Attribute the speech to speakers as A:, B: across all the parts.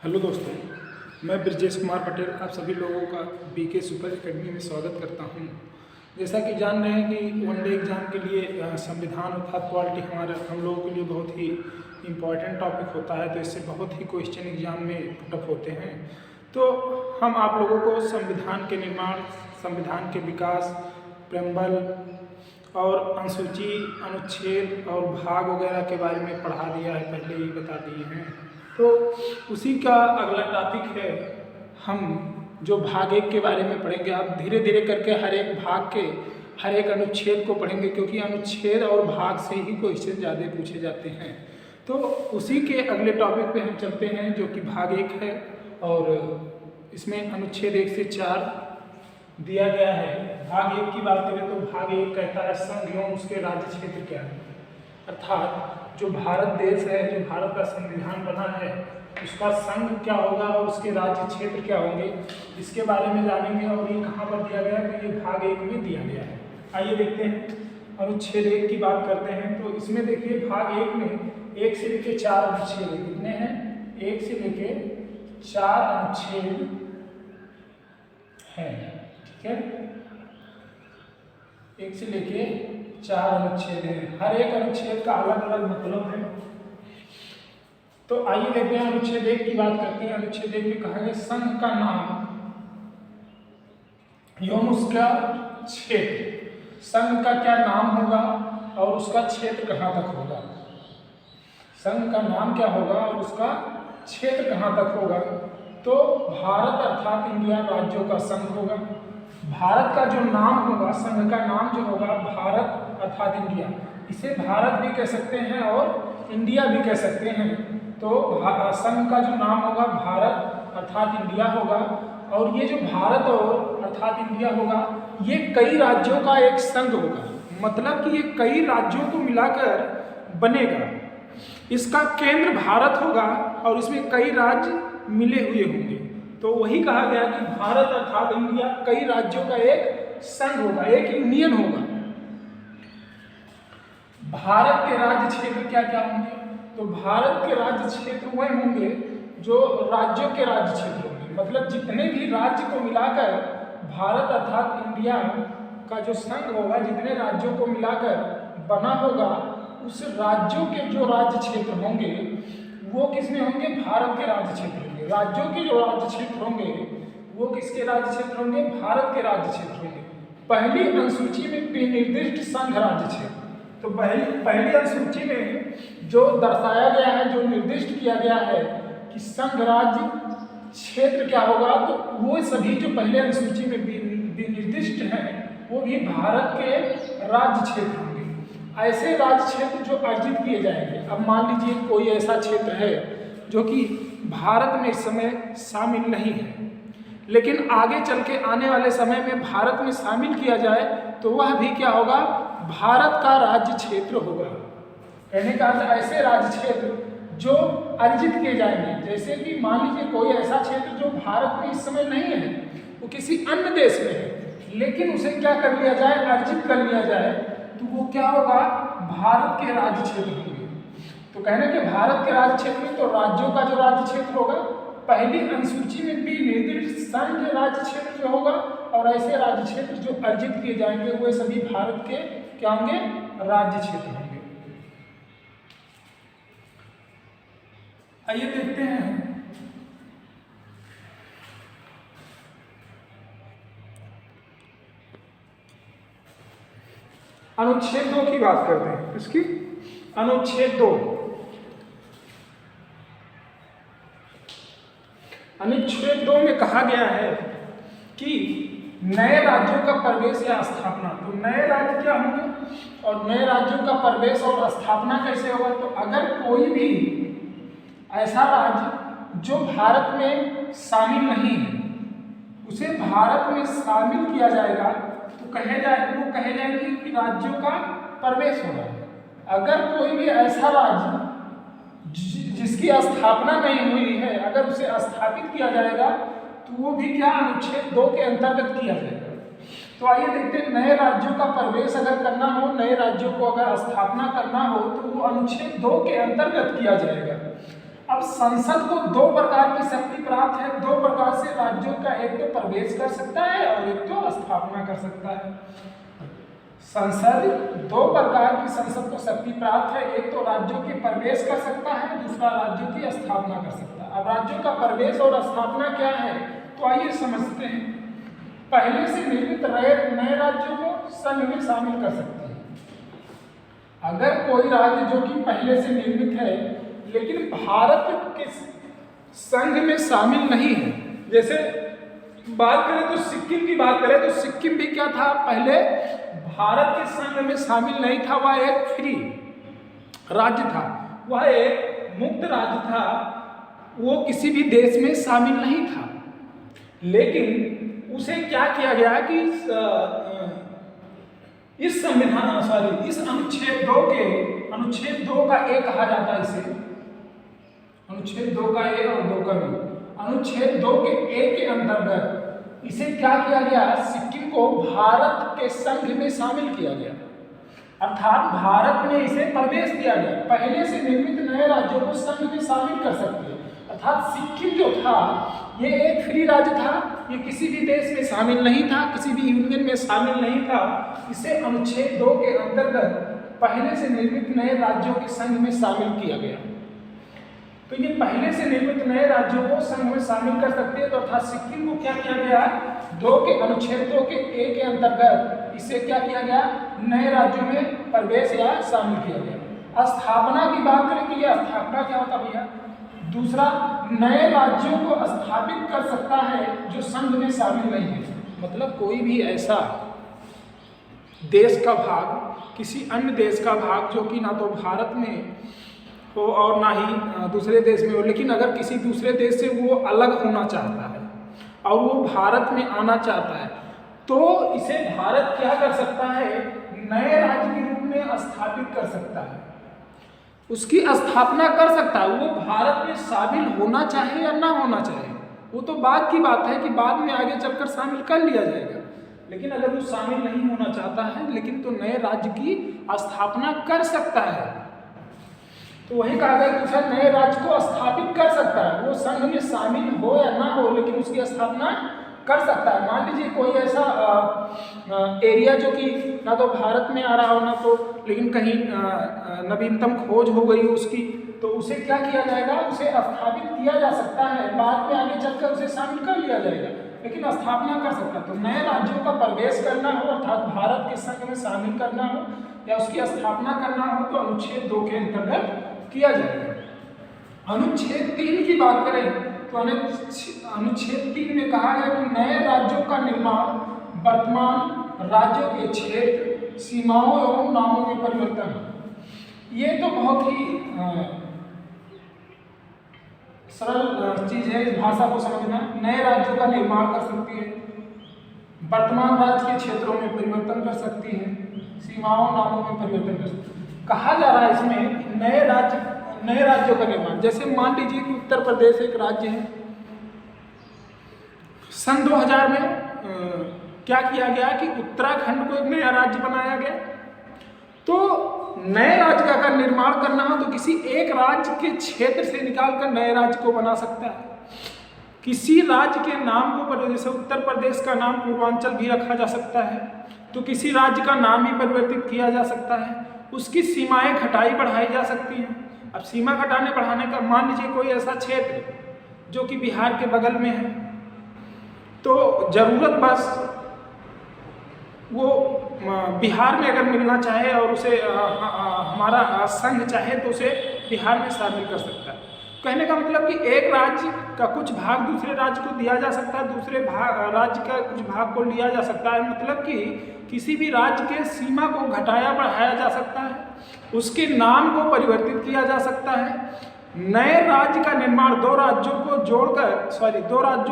A: Hello दोस्तों, मैं ब्रजेश कुमार पटेल आप सभी लोगों का बीके सुपर एकेडमी में स्वागत करता हूं। जैसा कि जान रहे हैं कि वनडे एग्ज़ाम के लिए संविधान अर्थात पॉलिटी हम लोगों के लिए बहुत ही इम्पॉर्टेंट टॉपिक होता है, तो इससे बहुत ही क्वेश्चन एग्जाम में पुटअप होते हैं। तो हम आप लोगों को संविधान के निर्माण, संविधान के विकास, प्रेम्बल और अनुसूची, अनुच्छेद और भाग वगैरह के बारे में पढ़ा दिया है, पहले ही बता दिए हैं। तो उसी का अगला टॉपिक है, हम जो भाग 1 के बारे में पढ़ेंगे। आप धीरे धीरे करके हर एक भाग के हर एक अनुच्छेद को पढ़ेंगे, क्योंकि अनुच्छेद और भाग से ही क्वेश्चन ज़्यादा पूछे जाते हैं। तो उसी के अगले टॉपिक पे हम चलते हैं, जो कि भाग 1 है, और इसमें अनुच्छेद 1 से 4 दिया गया है। भाग 1 की बात करें तो भाग 1 कहता है संघ एवं उसके राज्य क्षेत्र क्या है, अर्थात जो भारत देश है, जो भारत का संविधान बना है, उसका संघ क्या होगा और उसके राज्य क्षेत्र क्या होंगे, इसके बारे में जानेंगे। और ये कहाँ पर दिया गया है, तो ये भाग 1 में दिया गया है। आइए देखते हैं अनुच्छेद 1 की बात करते हैं। तो इसमें देखिए भाग 1 में 1 से लेकर 4 अनुच्छेद कितने हैं, 1 से लेकर 4 अनुच्छेद हैं, ठीक है। 1 से लेके 4 अनुच्छेद हैं, हर एक अनुच्छेद का अलग अलग मतलब है। तो आइए देखते हैं अनुच्छेद 1 की बात करते हैं। अनुच्छेद 1 में कहा गया संघ का नाम एवं उसका क्षेत्र। संघ का क्या नाम होगा और उसका क्षेत्र कहाँ तक होगा। संघ का नाम क्या होगा और उसका क्षेत्र कहाँ तक होगा। तो भारत अर्थात इंडिया राज्यों का संघ होगा। भारत का जो नाम होगा, संघ का नाम जो होगा, भारत अर्थात इंडिया, इसे भारत भी कह सकते हैं और इंडिया भी कह सकते हैं। तो संघ का जो नाम होगा भारत अर्थात इंडिया होगा, और ये जो भारत और अर्थात इंडिया होगा, ये कई राज्यों का एक संघ होगा, मतलब कि ये कई राज्यों को मिलाकर बनेगा। इसका केंद्र भारत होगा और इसमें कई राज्य मिले हुए होंगे। तो वही कहा गया कि भारत अर्थात इंडिया कई राज्यों का एक संघ होगा, एक यूनियन होगा। भारत के राज्य क्षेत्र क्या क्या होंगे, तो भारत के राज्य क्षेत्र वह होंगे जो राज्यों के राज्य क्षेत्र होंगे, मतलब जितने भी राज्य को मिलाकर भारत अर्थात इंडिया का जो संघ होगा, जितने राज्यों को मिलाकर बना होगा, उस राज्यों के जो राज्य क्षेत्र होंगे वो किसमें होंगे, भारत के राज्य क्षेत्र होंगे। राज्यों के जो राज्य क्षेत्र होंगे वो किसके राज्य क्षेत्र होंगे, भारत के राज्य क्षेत्र होंगे। पहली अनुसूची में निर्दिष्ट संघ राज्य क्षेत्र, तो पहली अनुसूची में जो दर्शाया गया है, जो निर्दिष्ट किया गया है कि संघ राज्य क्षेत्र क्या होगा, तो वो सभी जो पहले अनुसूची में निर्दिष्ट हैं वो भी भारत के राज्य क्षेत्र होंगे। ऐसे राज्य क्षेत्र जो अर्जित किए जाएंगे। अब मान लीजिए कोई ऐसा क्षेत्र है जो कि भारत में इस समय शामिल नहीं है, लेकिन आगे चल के आने वाले समय में भारत में शामिल किया जाए तो वह भी क्या होगा, भारत का राज्य क्षेत्र होगा। कहने का अर्थ ऐसे राज्य क्षेत्र जो अर्जित किए जाएंगे, जैसे कि मान लीजिए कोई ऐसा क्षेत्र जो भारत में इस समय नहीं है, वो किसी अन्य देश में है, लेकिन उसे क्या कर लिया जाए, अर्जित कर लिया जाए, तो वो क्या होगा, भारत के राज्य क्षेत्र होंगे। तो कहने के भारत के राज्य क्षेत्र में तो राज्यों का जो राज्य क्षेत्र होगा, पहली अनुसूची में भी निर्दिष्ट संघ के राज्य क्षेत्र जो होगा, और ऐसे राज्य क्षेत्र जो अर्जित किए जाएंगे वे सभी भारत के क्या होंगे, राज्य क्षेत्र होंगे। आइए देखते हैं अनुच्छेद 2 की बात करते हैं। इसकी अनुच्छेद 2, अनुच्छेद 2 में कहा गया है कि नए राज्यों का प्रवेश या स्थापना। तो नए राज्य क्या होंगे और नए राज्यों का प्रवेश और स्थापना कैसे होगा। तो अगर कोई भी ऐसा राज्य जो भारत में शामिल नहीं है, उसे भारत में शामिल किया जाएगा तो वो कहे जाएंगे कि राज्यों का प्रवेश होगा। अगर कोई भी ऐसा राज्य जिसकी स्थापना नहीं हुई है, अगर उसे स्थापित किया जाएगा तो वो भी क्या, अनुच्छेद 2 के अंतर्गत किया जाएगा। तो आइए देखते हैं, नए राज्यों का प्रवेश अगर करना हो, नए राज्यों को अगर स्थापना करना हो, तो वो अनुच्छेद 2 के अंतर्गत किया जाएगा। अब संसद को दो प्रकार की शक्ति प्राप्त है, दो प्रकार से राज्यों का, एक तो प्रवेश कर सकता है और एक तो स्थापना कर सकता है। संसद दो प्रकार की संसद को शक्ति प्राप्त है, एक तो राज्यों के प्रवेश कर सकता है, दूसरा राज्यों की स्थापना कर सकता है। अब राज्यों का प्रवेश और स्थापना क्या है, तो आइए समझते हैं। पहले से निर्मित नए राज्यों को संघ में शामिल कर सकते हैं। अगर कोई राज्य जो कि पहले से निर्मित है लेकिन भारत के संघ में शामिल नहीं है, जैसे बात करें तो सिक्किम की बात करें तो सिक्किम भी क्या था, पहले भारत के संघ में शामिल नहीं था, वह एक फ्री राज्य था, वह एक मुक्त राज्य था, वो किसी भी देश में शामिल नहीं था। लेकिन उसे क्या किया गया कि इस संविधान इस अनुच्छेद 2 का ए कहा जाता है इसे, अनुच्छेद 2 का ए और 2 का बी। अनुच्छेद 2 के ए के अंतर्गत इसे क्या किया गया, सिक्किम को भारत के संघ में शामिल किया गया, अर्थात भारत में इसे प्रवेश दिया गया। पहले से निर्मित नए राज्यों को संघ में शामिल कर सकते हैं, अर्थात सिक्किम जो था ये एक फ्री राज्य था, ये किसी भी देश में शामिल नहीं था, किसी भी यूनियन में शामिल नहीं था। इसे अनुच्छेद 2 के अंतर्गत पहले से निर्मित नए राज्यों के संघ में शामिल किया गया। तो ये पहले से निर्मित नए राज्यों को संघ में शामिल कर सकते हैं। तो अर्थात सिक्किम को क्या किया गया, अनुच्छेद 2 के ए के अंतर्गत इसे क्या किया गया, नए राज्यों में प्रवेश या शामिल किया गया। स्थापना की बात करें तो यह स्थापना क्या होता भैया, दूसरा नए राज्यों को स्थापित कर सकता है जो संघ में शामिल नहीं है। मतलब कोई भी ऐसा देश का भाग, किसी अन्य देश का भाग जो कि ना तो भारत में हो और ना ही दूसरे देश में हो, लेकिन अगर किसी दूसरे देश से वो अलग होना चाहता है और वो भारत में आना चाहता है, तो इसे भारत क्या कर सकता है, नए राज्य के रूप में स्थापित कर सकता है, उसकी स्थापना कर सकता है। वो भारत में शामिल होना चाहे या ना होना चाहे, वो तो बाद की बात है कि बाद में आगे चलकर शामिल कर लिया जाएगा। लेकिन अगर वो शामिल नहीं होना चाहता है लेकिन तो नए राज्य की स्थापना कर सकता है, तो वही कहा गया कि फिर नए राज्य को स्थापित कर सकता है। वो संघ में शामिल हो या ना हो लेकिन उसकी स्थापना कर सकता है। मान लीजिए कोई ऐसा एरिया जो कि ना तो भारत में आ रहा हो ना तो, लेकिन कहीं नवीनतम खोज हो गई उसकी, तो उसे क्या किया जाएगा, उसे स्थापित किया जा सकता है, बाद में आगे चलकर उसे शामिल कर लिया जाएगा, लेकिन स्थापना कर सकता है। तो नए राज्यों का प्रवेश करना हो अर्थात भारत के संघ में शामिल करना हो या उसकी स्थापना करना हो तो अनुच्छेद 2 के अंतर्गत किया जाएगा। अनुच्छेद 3 की बात करें तो अनुच्छेद 3 में कहा गया कि नए राज्यों का निर्माण वर्तमान राज्यों के क्षेत्र, सीमाओं एवं नामों में परिवर्तन। ये तो बहुत ही सरल चीज है, इस भाषा को समझना। नए राज्यों का निर्माण कर सकती है, वर्तमान राज्य के क्षेत्रों में परिवर्तन कर सकती है, सीमाओं नामों में परिवर्तन कर सकती है। कहा जा रहा है इसमें नए राज्यों का निर्माण। जैसे मान लीजिए कि उत्तर प्रदेश एक राज्य है, सन 2000 में क्या किया गया कि उत्तराखंड को एक नया राज्य बनाया गया। तो नए राज्य का अगर निर्माण करना हो तो किसी एक राज्य के क्षेत्र से निकालकर नए राज्य को बना सकता है। किसी राज्य के नाम को, जैसे उत्तर प्रदेश का नाम पूर्वांचल भी रखा जा सकता है, तो किसी राज्य का नाम भी परिवर्तित किया जा सकता है, उसकी सीमाएं घटाई बढ़ाई जा सकती हैं। अब सीमा घटाने बढ़ाने का, मान लीजिए कोई ऐसा क्षेत्र जो कि बिहार के बगल में है, तो जरूरत बस वो बिहार में अगर मिलना चाहे और उसे हमारा संघ चाहे तो उसे बिहार में शामिल कर सकता है। कहने का मतलब कि एक राज्य का कुछ भाग दूसरे राज्य को दिया जा सकता है, दूसरे राज्य का कुछ भाग को लिया जा सकता है। मतलब कि किसी भी राज्य के सीमा को घटाया बढ़ाया जा सकता है, उसके नाम को परिवर्तित किया जा सकता है। नए राज्य का निर्माण दो राज्यों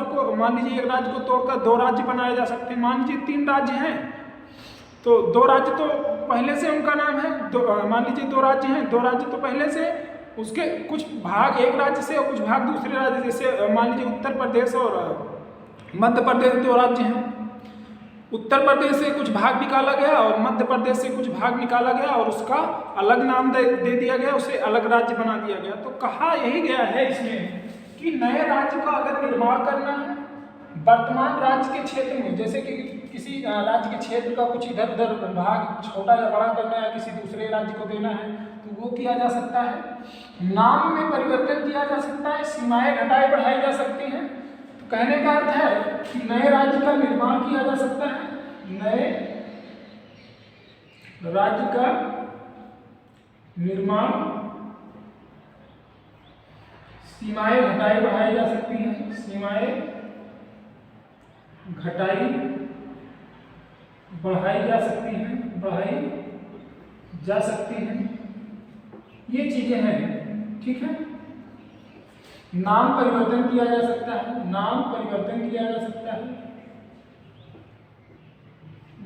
A: को मान लीजिए एक राज्य को तोड़कर दो राज्य बनाए जा सकते हैं। मान लीजिए 3 राज्य हैं तो 2 राज्य तो पहले से उनका नाम है, मान लीजिए 2 राज्य हैं, 2 राज्य तो पहले से, उसके कुछ भाग एक राज्य से और कुछ भाग दूसरे राज्य, जैसे मान लीजिए उत्तर प्रदेश और मध्य प्रदेश 2 राज्य हैं। उत्तर प्रदेश से कुछ भाग निकाला गया और मध्य प्रदेश से कुछ भाग निकाला गया और उसका अलग नाम दे दिया गया, उसे अलग राज्य बना दिया गया। तो कहा यही गया है इसमें कि नए राज्य का अगर निर्माण करना है वर्तमान राज्य के क्षेत्र में, जैसे कि किसी राज्य के क्षेत्र का कुछ इधर उधर भाग छोटा या बड़ा करना है, किसी दूसरे राज्य को देना है, तो वो किया जा सकता है। नाम में परिवर्तन किया जा सकता है, सीमाएं घटाई बढ़ाई जा सकती हैं। तो कहने का अर्थ है कि नए राज्य का निर्माण किया जा सकता है, नए राज्य का निर्माण, सीमाएं घटाई बढ़ाई जा सकती हैं, सीमाएं घटाई बढ़ाई जा सकती हैं, बढ़ाई जा सकती हैं, ये चीजें हैं। ठीक है, नाम परिवर्तन किया जा सकता है, नाम परिवर्तन किया जा सकता है,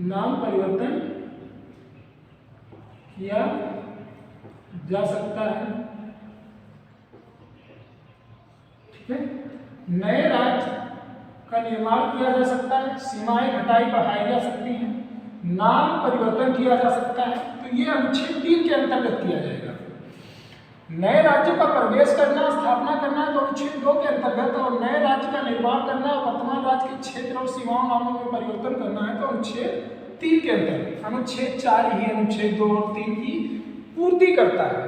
A: नाम परिवर्तन किया जा सकता है। ठीक है, नए राज्य का निर्माण किया जा सकता है, सीमाएं घटाई बढ़ाई जा सकती हैं, नाम परिवर्तन किया जा सकता है। तो ये अनुच्छेद 3 के अंतर्गत किया जाएगा। नए राज्यों का प्रवेश करना, स्थापना करना है तो अनुच्छेद 2 के अंतर्गत, और नए राज्य का निर्माण करना और वर्तमान राज्य के क्षेत्र और सीमाओं नामों में परिवर्तन करना है तो अनुच्छेद 3 के अंतर्गत। अनुच्छेद 4 ही अनुच्छेद 2 और 3 की पूर्ति करता है।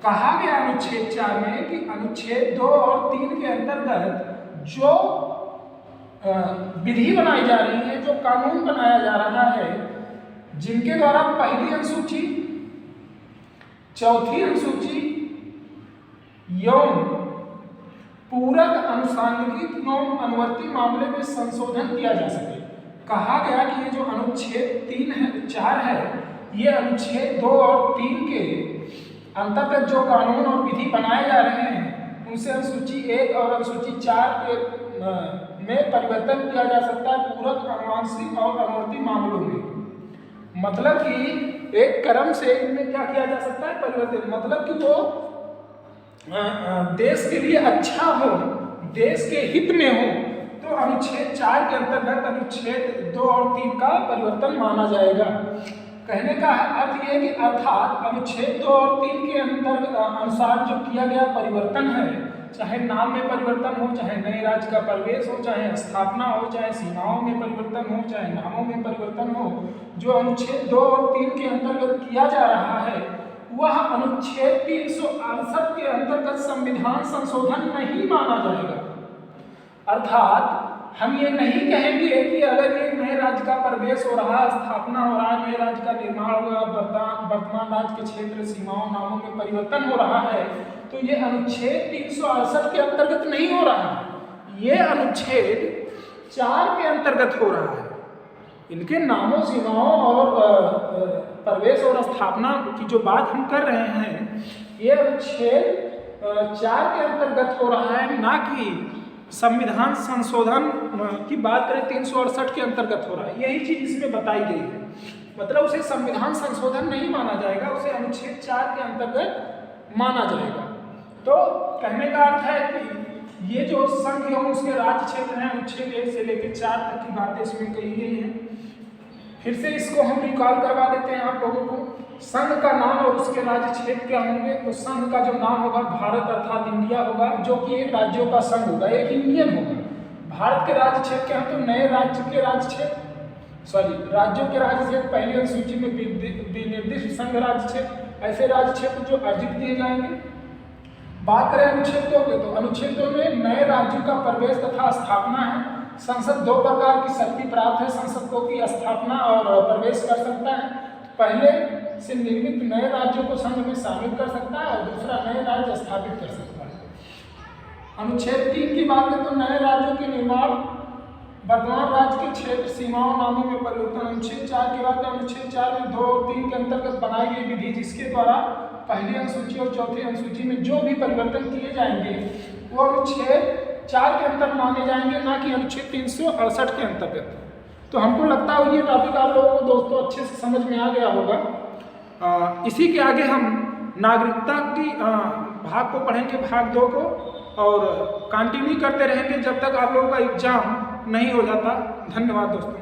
A: कहा गया अनुच्छेद 4 में कि अनुच्छेद 2 और 3 के अंतर्गत जो विधि बनाई जा रही है, जो कानून बनाया जा रहा है, जिनके द्वारा पहली अनुसूची, चौथी अनुसूची यौन पूरक अनुसांगिक एवं अनुवर्ती मामले में संशोधन किया जा सके। कहा गया कि ये जो अनुच्छेद 4 है, ये अनुच्छेद 2 और 3 के अंतर्गत जो कानून और विधि बनाए जा रहे हैं उनसे अनुसूची 1 और अनुसूची 4 के में परिवर्तन किया जा सकता है पूरक, अनुवांशिक और अनुवर्ती मामलों में। मतलब कि एक क्रम से इनमें क्या किया जा सकता है, परिवर्तन। मतलब कि वो देश के लिए अच्छा हो, देश के हित में हो, तो अनुच्छेद 4 के अंतर्गत अनुच्छेद 2 और 3 का परिवर्तन माना जाएगा। कहने का अर्थ ये कि अर्थात अनुच्छेद 2 और 3 के अनुसार जो किया गया परिवर्तन है, चाहे नाम में परिवर्तन हो, चाहे नए राज्य का प्रवेश हो, चाहे स्थापना हो, चाहे सीमाओं में परिवर्तन हो, चाहे नामों में परिवर्तन हो, जो अनुच्छेद 2 और 3 के अंतर्गत किया जा रहा है वह अनुच्छेद 368 के अंतर्गत संविधान संशोधन नहीं माना जाएगा। अर्थात हम ये नहीं कहेंगे कि अगर एक नए राज्य का प्रवेश हो रहा, स्थापना हो रहा, नए राज्य का निर्माण हो रहा, वर्तमान राज्य के क्षेत्र, सीमाओं, नामों में परिवर्तन हो रहा है, तो ये अनुच्छेद 368 के अंतर्गत नहीं हो रहा है, ये अनुच्छेद 4 के अंतर्गत हो रहा है। इनके नामों, सीमाओं और प्रवेश और स्थापना की जो बात हम कर रहे हैं, ये अनुच्छेद 4 के अंतर्गत हो रहा है, ना कि संविधान संशोधन की बात करें 368 के अंतर्गत हो रहा है। यही चीज इसमें बताई गई है। मतलब उसे संविधान संशोधन नहीं माना जाएगा, उसे अनुच्छेद 4 के अंतर्गत माना जाएगा। तो कहने का अर्थ है कि ये जो संघ एवं उसके राज्य क्षेत्र हैं, अनुच्छेद 1 से लेकर 4 तक की बातें इसमें कही गई हैं। फिर से इसको हम रिकॉल करवा देते हैं आप लोगों को। संघ का नाम और उसके राज्य क्षेत्र क्या होंगे? तो संघ का जो नाम होगा भारत अर्थात इंडिया होगा, जो कि एक राज्यों का संघ होगा, एक यूनियन होगा। भारत के राज्य क्षेत्र क्या है? तो नए राज्य के राज्य क्षेत्र, राज्यों के राज्य क्षेत्र पहली अनुसूची में विनिर्दिष्ट संघ राज्य क्षेत्र, ऐसे राज्य क्षेत्र जो अर्जित किए जाएंगे। बात करें अनुच्छेद 2 की, तो अनुच्छेद 2 में नए राज्यों का प्रवेश तथा स्थापना है। संसद 2 प्रकार की शक्ति प्राप्त है, संसद को की स्थापना और प्रवेश कर सकता है। पहले से निर्मित नए राज्यों को संघ में शामिल कर सकता है और दूसरा नए राज्य स्थापित कर सकता है। अनुच्छेद 3 की बात करें तो नए राज्यों के निर्माण, वर्तमान राज्य के क्षेत्र, सीमाओं, नामों में परिवर्तन। अनुच्छेद 4 की बात करें, अनुच्छेद 4 में 2 और 3 के अंतर्गत बनाई गई विधि, जिसके द्वारा पहली अनुसूची और चौथी अनुसूची में जो भी परिवर्तन किए जाएंगे वो अनुच्छेद 4 के अंतर्गत माने जाएंगे, ना कि अनुच्छेद 368 के अंतर्गत। तो हमको लगता है ये टॉपिक आप लोगों को दोस्तों अच्छे से समझ में आ गया होगा। इसी के आगे हम नागरिकता की भाग को पढ़ेंगे, भाग 2 को, और कंटिन्यू करते रहेंगे जब तक आप लोगों का एग्जाम नहीं हो जाता। धन्यवाद दोस्तों।